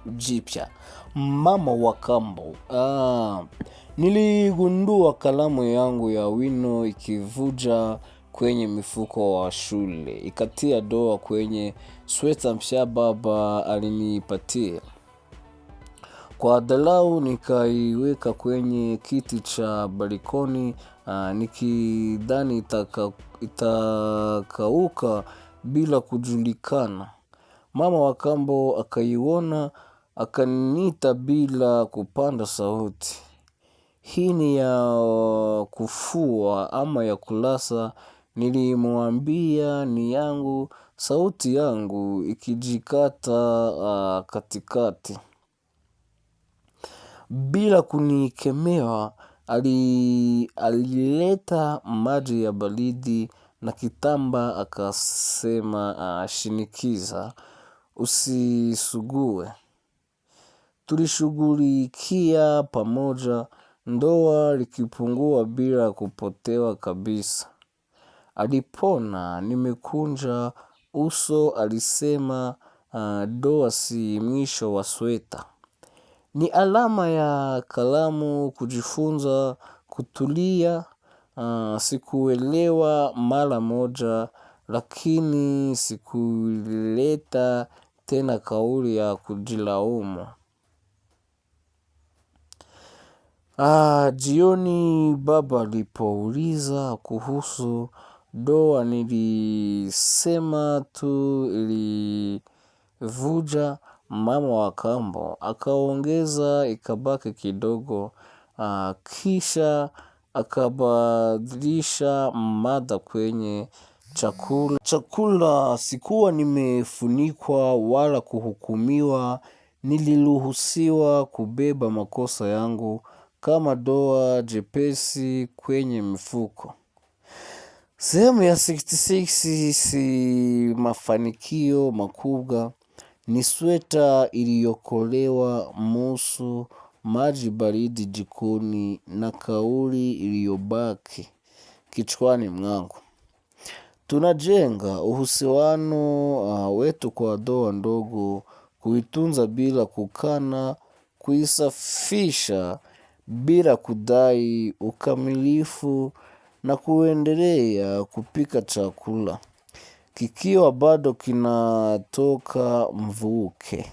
Jipya. Mama wa kambo. Niligundua kalamu yangu ya wino ikivuja kwenye mifuko wa shule. Ikatia doa kwenye sweta mpya baba alinipatia. Kwa dharau nikaiweka kwenye kiti cha balikoni, nikidhani itakauka bila kujulikana. Mama wa kambo akaiona, akaniita bila kupanda sauti. Hii ni ya kufua ama ya kulasa? Nilimwambia ni yangu, sauti yangu ikijikata katikati. Bila kunikemea, alileta maji ya baridi na kitambaa akasema, shinikiza, usisugue. Tulishughulikia pamoja, ndoa likipungua bila kupotea kabisa. Alipona nimekunja uso, alisema, doa si mwisho wa sweta. Ni alama ya kalamu kujifunza kutulia. Sikuelewa mara moja, lakini sikuleta tena kauli ya kujilaumu. Jioni baba alipouliza kuhusu doa, nilisema tu ilivuja. Mama wa kambo akaongeza ikabaki kidogo, kisha akabadilisha mada kwenye chakula. Sikuwa nimefunikwa wala kuhukumiwa. Niliruhusiwa kubeba makosa yangu kama doa jepesi kwenye mifuko. Sehemu ya 66 si mafanikio makubwa. Ni sweta iliyokolewa musu, maji baridi jikoni na kauli iliyobaki kichwani mwangu. Tunajenga uhusiano wetu kwa doa ndogo, kuitunza bila kukana, kuisafisha bila kudai ukamilifu na kuendelea kupika chakula kikiwa bado kinatoka mvuke.